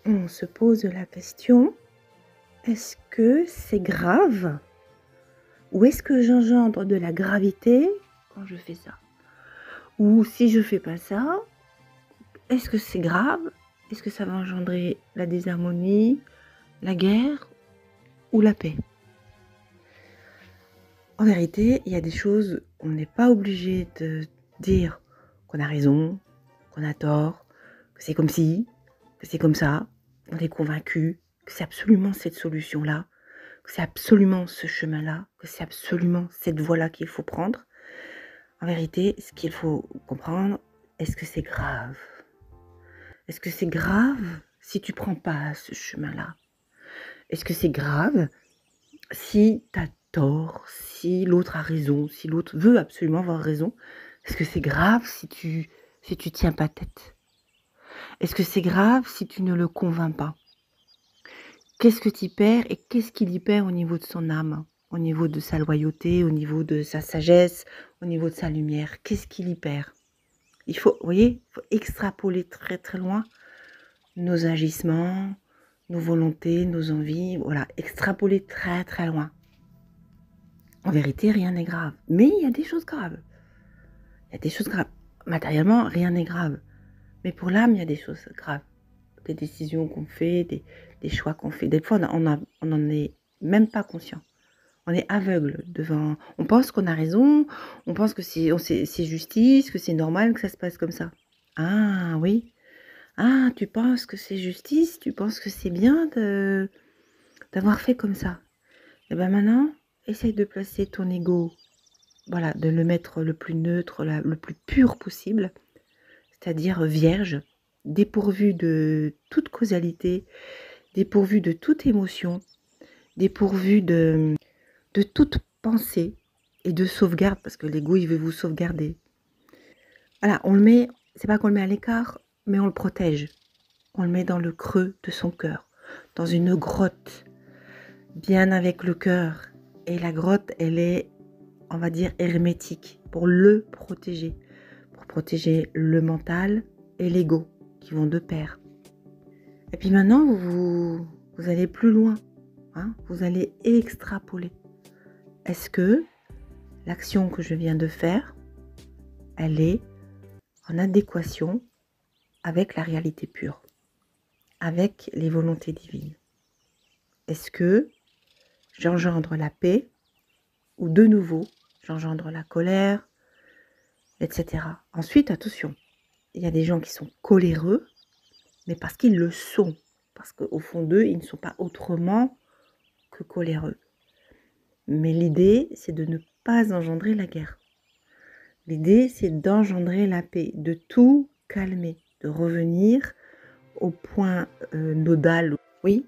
on se pose la question, est-ce que c'est grave? Ou est-ce que j'engendre de la gravité quand je fais ça? Ou si je fais pas ça, est-ce que c'est grave? Est-ce que ça va engendrer la désharmonie, la guerre ou la paix? En vérité, il y a des choses, on n'est pas obligé de dire qu'on a raison, qu'on a tort, que c'est comme ci, que c'est comme ça. On est convaincu que c'est absolument cette solution-là, que c'est absolument ce chemin-là, que c'est absolument cette voie-là qu'il faut prendre. En vérité, ce qu'il faut comprendre, est-ce que c'est grave? Est-ce que c'est grave si tu prends pas ce chemin-là? Est-ce que c'est grave si tu as tort, si l'autre a raison, si l'autre veut absolument avoir raison? Est-ce que c'est grave si tu tiens pas tête? Est-ce que c'est grave si tu ne le convaincs pas? Qu'est-ce que tu perds et qu'est-ce qu'il y perd au niveau de son âme? Au niveau de sa loyauté, au niveau de sa sagesse, au niveau de sa lumière? Qu'est-ce qu'il y perd? Il faut, vous voyez, il faut extrapoler très très loin nos agissements, nos volontés, nos envies, voilà, extrapoler très très loin. En vérité, rien n'est grave. Mais il y a des choses graves. Il y a des choses graves. Matériellement, rien n'est grave. Mais pour l'âme, il y a des choses graves. Des décisions qu'on fait, des choix qu'on fait. Des fois, on n'en est même pas conscient. On est aveugle devant... On pense qu'on a raison, on pense que c'est justice, que c'est normal que ça se passe comme ça. Ah oui. Ah, tu penses que c'est justice, tu penses que c'est bien d'avoir fait comme ça. Et bien maintenant, essaye de placer ton ego, voilà, de le mettre le plus neutre, le plus pur possible, c'est-à-dire vierge, dépourvu de toute causalité, dépourvu de toute émotion, dépourvu de toute pensée et de sauvegarde, parce que l'ego, il veut vous sauvegarder. Voilà, on le met, c'est pas qu'on le met à l'écart, mais on le protège. On le met dans le creux de son cœur, dans une grotte, bien avec le cœur. Et la grotte, elle est, on va dire, hermétique, pour le protéger. Pour protéger le mental et l'ego, qui vont de pair. Et puis maintenant, vous allez plus loin. Hein, vous allez extrapoler. Est-ce que l'action que je viens de faire, elle est en adéquation avec la réalité pure, avec les volontés divines? Est-ce que j'engendre la paix ou de nouveau j'engendre la colère, etc. Ensuite, attention, il y a des gens qui sont coléreux, mais parce qu'ils le sont, parce qu'au fond d'eux, ils ne sont pas autrement que coléreux. Mais l'idée, c'est de ne pas engendrer la guerre. L'idée, c'est d'engendrer la paix, de tout calmer, de revenir au point nodal. Oui,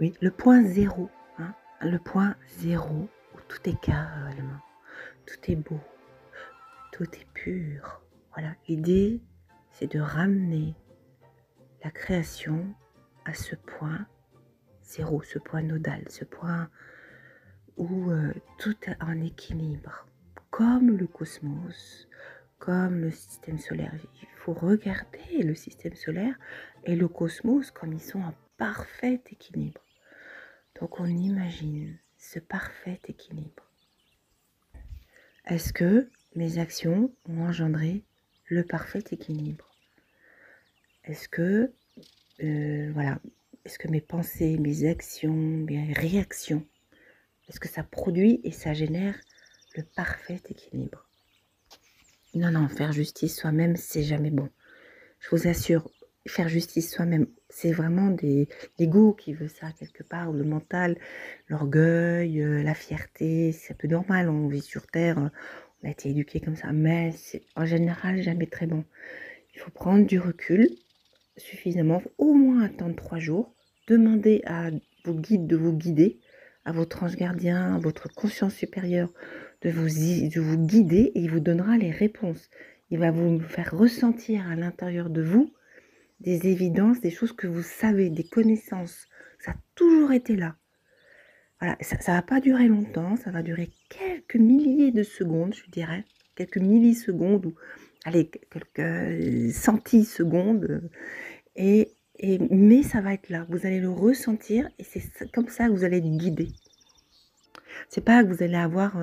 oui, le point zéro. Hein, le point zéro où tout est calme, tout est beau, tout est pur. Voilà, l'idée, c'est de ramener la création à ce point zéro, ce point nodal, ce point où tout est en équilibre, comme le cosmos, comme le système solaire. Il faut regarder le système solaire et le cosmos comme ils sont en parfait équilibre. Donc on imagine ce parfait équilibre. Est-ce que mes actions ont engendré le parfait équilibre? Est-ce que, voilà, est-ce que mes pensées, mes actions, mes réactions, est-ce que ça produit et ça génère le parfait équilibre? Non, non, faire justice soi-même, c'est jamais bon. Je vous assure, faire justice soi-même, c'est vraiment l'ego qui veut ça quelque part, ou le mental, l'orgueil, la fierté. C'est un peu normal, on vit sur Terre, on a été éduqué comme ça, mais c'est en général jamais très bon. Il faut prendre du recul suffisamment, au moins attendre 3 jours, demander à vos guides de vous guider, à votre ange gardien, à votre conscience supérieure de vous guider, et il vous donnera les réponses. Il va vous faire ressentir à l'intérieur de vous des évidences, des choses que vous savez, des connaissances. Ça a toujours été là. Voilà, ça ne va pas durer longtemps, ça va durer quelques milliers de secondes, je dirais, quelques millisecondes, ou allez, quelques centisecondes, et Mais ça va être là, vous allez le ressentir et c'est comme ça que vous allez être guidé. C'est pas que vous allez avoir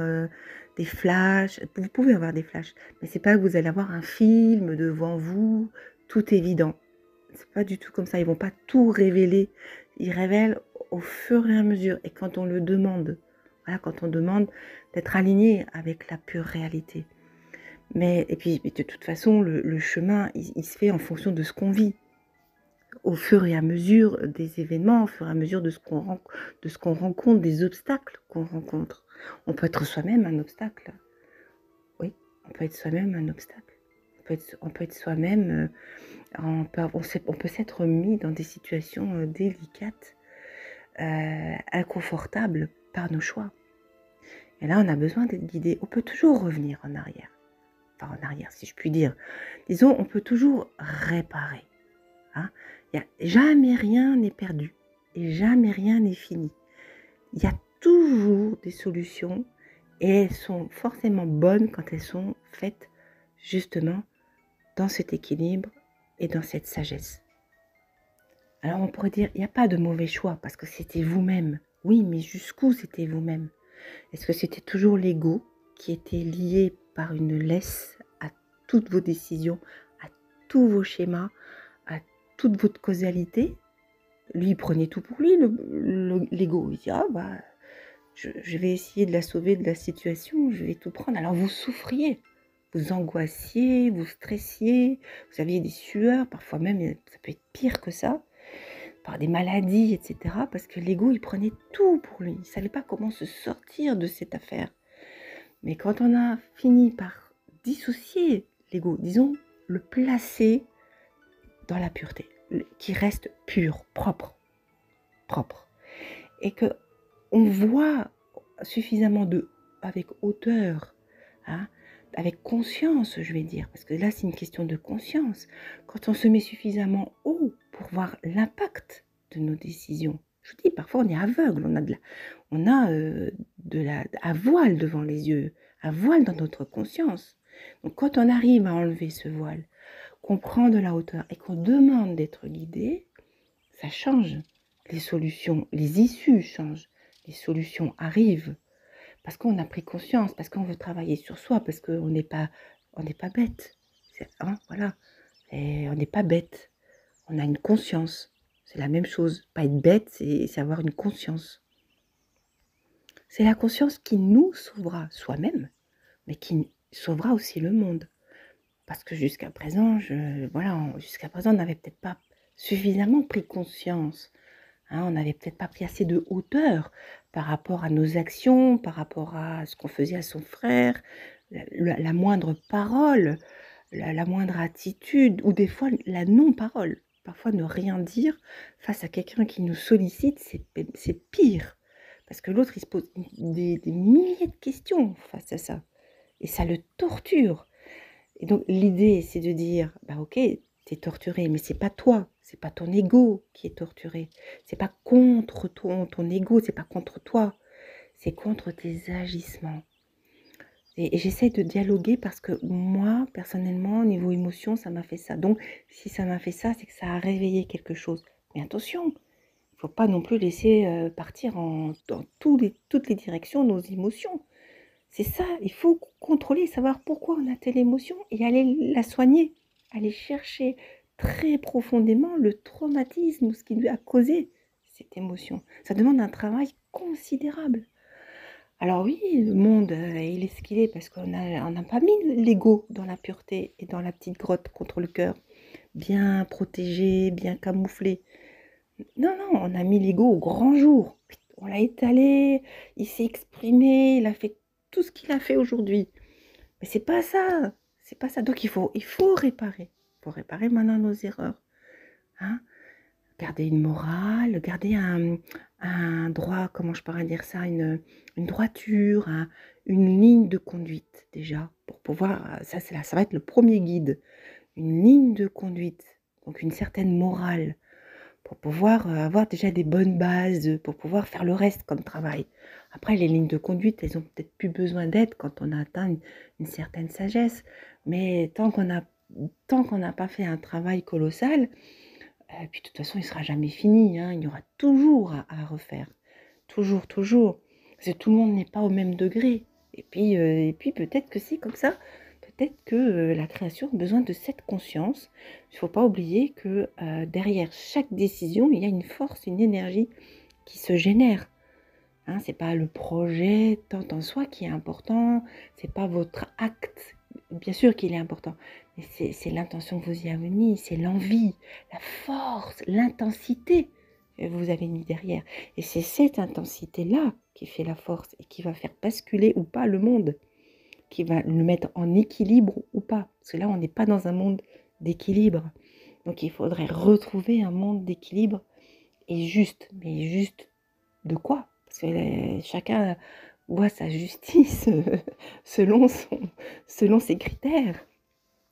des flashs, vous pouvez avoir des flashs, mais c'est pas que vous allez avoir un film devant vous, tout évident. C'est pas du tout comme ça, ils vont pas tout révéler. Ils révèlent au fur et à mesure. Et quand on le demande, voilà, quand on demande d'être aligné avec la pure réalité. Et puis, de toute façon, le chemin, il se fait en fonction de ce qu'on vit. Au fur et à mesure des événements, au fur et à mesure de ce qu'on rencontre, des obstacles qu'on rencontre. On peut être soi-même un obstacle. Oui, on peut être soi-même un obstacle. On peut être soi-même, on peut s'être mis dans des situations délicates, inconfortables par nos choix. Et là, on a besoin d'être guidé. On peut toujours revenir en arrière. Enfin, en arrière, si je puis dire. Disons, on peut toujours réparer. Hein. Jamais rien n'est perdu et jamais rien n'est fini. Il y a toujours des solutions et elles sont forcément bonnes quand elles sont faites justement dans cet équilibre et dans cette sagesse. Alors on pourrait dire, il n'y a pas de mauvais choix parce que c'était vous-même. Oui, mais jusqu'où c'était vous-même? Est-ce que c'était toujours l'ego qui était lié par une laisse à toutes vos décisions, à tous vos schémas, à toute votre causalité? Lui, il prenait tout pour lui, l'ego. Il dit, ah bah, je vais essayer de la sauver de la situation, je vais tout prendre. Alors vous souffriez, vous angoissiez, vous stressiez, vous aviez des sueurs, parfois même, ça peut être pire que ça, par des maladies, etc. Parce que l'ego, il prenait tout pour lui. Il ne savait pas comment se sortir de cette affaire. Mais quand on a fini par dissocier l'ego, disons, le placer dans la pureté, qui reste pur, propre, et que on voit suffisamment avec hauteur, hein, avec conscience, je vais dire, parce que là, c'est une question de conscience. Quand on se met suffisamment haut pour voir l'impact de nos décisions, je vous dis, parfois on est aveugle, on a à voile devant les yeux, à voile dans notre conscience. Donc quand on arrive à enlever ce voile, qu'on prend de la hauteur et qu'on demande d'être guidé, ça change. Les solutions, les issues changent, les solutions arrivent, parce qu'on a pris conscience, parce qu'on veut travailler sur soi, parce qu'on n'est pas bête. Voilà. Et on n'est pas bête. On a une conscience. C'est la même chose. Pas être bête, c'est avoir une conscience. C'est la conscience qui nous sauvera soi-même, mais qui sauvera aussi le monde. Parce que jusqu'à présent, on n'avait peut-être pas suffisamment pris conscience. Hein, on n'avait peut-être pas pris assez de hauteur par rapport à nos actions, par rapport à ce qu'on faisait à son frère, la moindre parole, la moindre attitude, ou des fois la non-parole. Parfois ne rien dire face à quelqu'un qui nous sollicite, c'est pire. Parce que l'autre, il se pose des milliers de questions face à ça. Et ça le torture. Et donc l'idée, c'est de dire, bah ok, t'es torturé, mais c'est pas toi, c'est pas ton ego qui est torturé. C'est pas contre ton ego, c'est pas contre toi, c'est contre tes agissements. Et j'essaie de dialoguer parce que moi, personnellement, au niveau émotion, ça m'a fait ça. Donc, si ça m'a fait ça, c'est que ça a réveillé quelque chose. Mais attention, il ne faut pas non plus laisser partir dans toutes les directions nos émotions. C'est ça, il faut contrôler, savoir pourquoi on a telle émotion et aller la soigner, aller chercher très profondément le traumatisme ou ce qui lui a causé cette émotion. Ça demande un travail considérable. Alors oui, le monde, il est ce qu'il est parce qu'on n'a pas mis l'ego dans la pureté et dans la petite grotte contre le cœur, bien protégé, bien camouflé. Non, non, on a mis l'ego au grand jour. On l'a étalé, il s'est exprimé, il a fait tout ce qu'il a fait aujourd'hui. Mais c'est pas ça, c'est pas ça. Donc il faut réparer. Il faut réparer maintenant nos erreurs. Hein, garder une morale, garder un droit, comment je pourrais dire ça, une droiture, une ligne de conduite déjà, pour pouvoir, ça va être le premier guide, une ligne de conduite, donc une certaine morale, pour pouvoir avoir déjà des bonnes bases, pour pouvoir faire le reste comme travail. Après, les lignes de conduite, elles ont peut-être plus besoin d'aide quand on a atteint une certaine sagesse, mais tant qu'on n'a pas fait un travail colossal, Puis de toute façon, il ne sera jamais fini, hein, il y aura toujours à refaire. Toujours, toujours. Parce que tout le monde n'est pas au même degré. Et puis peut-être que c'est comme ça. Peut-être que la création a besoin de cette conscience. Il ne faut pas oublier que derrière chaque décision, il y a une force, une énergie qui se génère. Hein, c'est pas le projet tant en soi qui est important, c'est pas votre acte, bien sûr qu'il est important, mais c'est l'intention que vous y avez mis, c'est l'envie, la force, l'intensité que vous avez mis derrière. Et c'est cette intensité-là qui fait la force et qui va faire basculer ou pas le monde, qui va le mettre en équilibre ou pas. Parce que là, on n'est pas dans un monde d'équilibre. Donc il faudrait retrouver un monde d'équilibre et juste, mais juste de quoi? Parce que chacun voit sa justice selon, selon ses critères,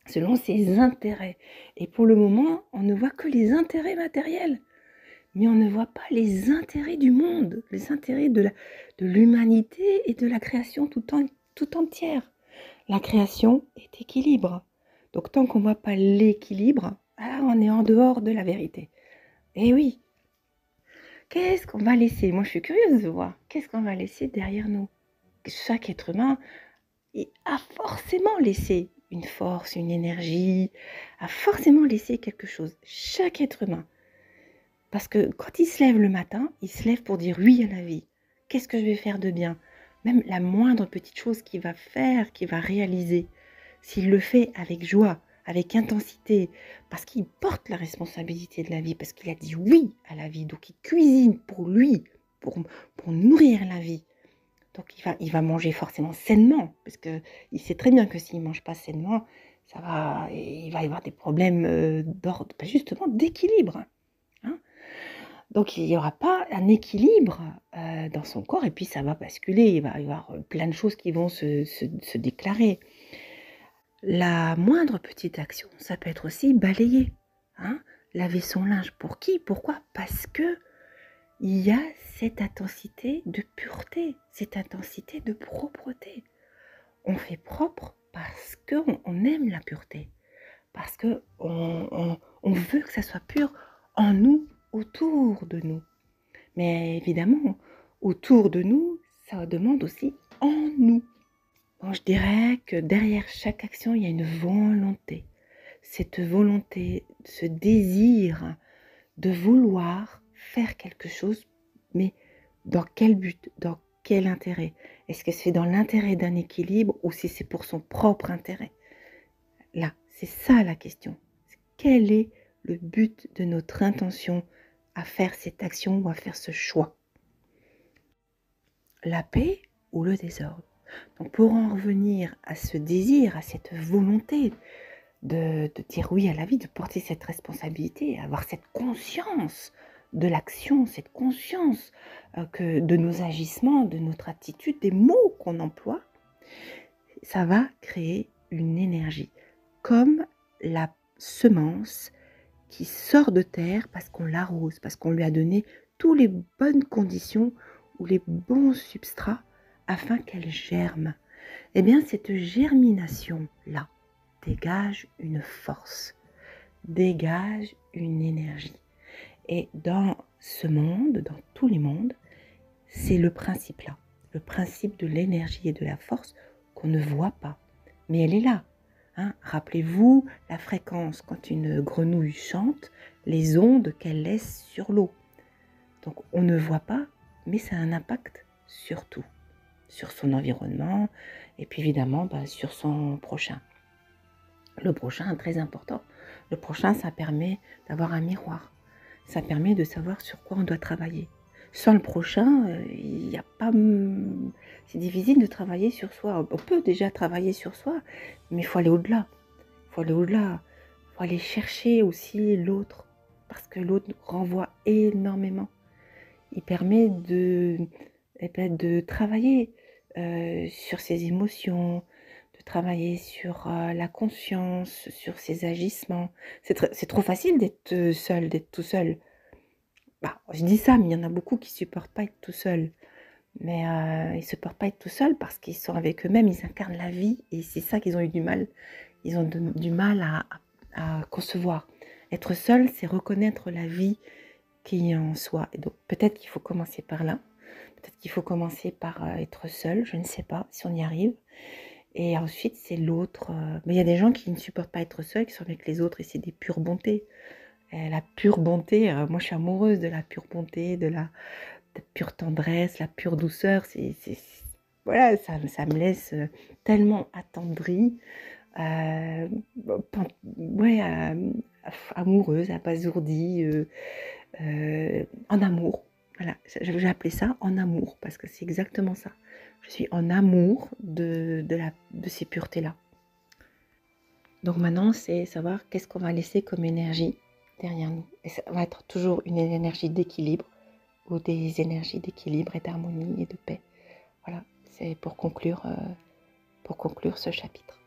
selon ses intérêts. Et pour le moment, on ne voit que les intérêts matériels, mais on ne voit pas les intérêts du monde, les intérêts de l'humanité et de la création tout entière. La création est équilibre. Donc tant qu'on ne voit pas l'équilibre, alors on est en dehors de la vérité. Et oui, qu'est-ce qu'on va laisser? Moi, je suis curieuse de voir. Qu'est-ce qu'on va laisser derrière nous? Chaque être humain a forcément laissé une force, une énergie, a forcément laissé quelque chose. Chaque être humain. Parce que quand il se lève le matin, il se lève pour dire oui à la vie. Qu'est-ce que je vais faire de bien? Même la moindre petite chose qu'il va faire, qu'il va réaliser, s'il le fait avec joie, avec intensité, parce qu'il porte la responsabilité de la vie, parce qu'il a dit oui à la vie, donc il cuisine pour lui, pour nourrir la vie. Donc il va manger forcément sainement, parce qu'il sait très bien que s'il ne mange pas sainement, il va y avoir des problèmes d'ordre, justement d'équilibre. Hein. Donc il n'y aura pas un équilibre dans son corps, et puis ça va basculer, il va y avoir plein de choses qui vont se déclarer. La moindre petite action, ça peut être aussi balayer, hein, laver son linge. Pour qui? Pourquoi? Parce que il y a cette intensité de pureté, cette intensité de propreté. On fait propre parce qu'on aime la pureté, parce qu'on veut que ça soit pur en nous, autour de nous. Mais évidemment, autour de nous, ça demande aussi en nous. Bon, je dirais que derrière chaque action, il y a une volonté. Cette volonté, ce désir de vouloir faire quelque chose, mais dans quel but, dans quel intérêt? Est-ce que c'est dans l'intérêt d'un équilibre ou si c'est pour son propre intérêt? Là, c'est ça la question. Quel est le but de notre intention à faire cette action ou à faire ce choix? La paix ou le désordre? Donc pour en revenir à ce désir, à cette volonté de dire oui à la vie, de porter cette responsabilité, avoir cette conscience de l'action, cette conscience que de nos agissements, de notre attitude, des mots qu'on emploie, ça va créer une énergie, comme la semence qui sort de terre parce qu'on l'arrose, parce qu'on lui a donné toutes les bonnes conditions ou les bons substrats afin qu'elle germe. Eh bien, cette germination-là dégage une force, dégage une énergie. Et dans ce monde, dans tous les mondes, c'est le principe là, le principe de l'énergie et de la force qu'on ne voit pas, mais elle est là. Hein. Rappelez-vous la fréquence quand une grenouille chante, les ondes qu'elle laisse sur l'eau. Donc on ne voit pas, mais ça a un impact sur tout, sur son environnement et puis évidemment sur son prochain. Le prochain est très important. Le prochain, ça permet d'avoir un miroir. Ça permet de savoir sur quoi on doit travailler. Sans le prochain, il n'y a pas... C'est difficile de travailler sur soi. On peut déjà travailler sur soi, mais il faut aller au-delà. Il faut aller au-delà. Il faut aller chercher aussi l'autre. Parce que l'autre renvoie énormément. Il permet de travailler sur ses émotions, de travailler sur la conscience, sur ses agissements. C'est trop facile d'être seul, d'être tout seul. Je dis ça, mais il y en a beaucoup qui ne supportent pas être tout seul. Mais ils ne supportent pas être tout seul parce qu'ils sont avec eux-mêmes, ils incarnent la vie et c'est ça qu'ils ont eu du mal. Ils ont du mal à concevoir. Être seul, c'est reconnaître la vie qu'il y a en soi. Et donc peut-être qu'il faut commencer par là. Peut-être qu'il faut commencer par être seul, je ne sais pas si on y arrive. Et ensuite, c'est l'autre. Mais il y a des gens qui ne supportent pas être seuls, qui sont avec les autres, et c'est des pures bontés. Et la pure bonté, moi je suis amoureuse de la pure bonté, de la pure tendresse, la pure douceur. Voilà, ça me laisse tellement attendrie, euh, ouais, amoureuse, abasourdie, en amour. Voilà, j'ai appelé ça en amour, parce que c'est exactement ça. Je suis en amour de ces puretés-là. Donc maintenant, c'est savoir qu'est-ce qu'on va laisser comme énergie derrière nous. Et ça va être toujours une énergie d'équilibre ou des énergies d'équilibre et d'harmonie et de paix. Voilà, c'est pour conclure ce chapitre.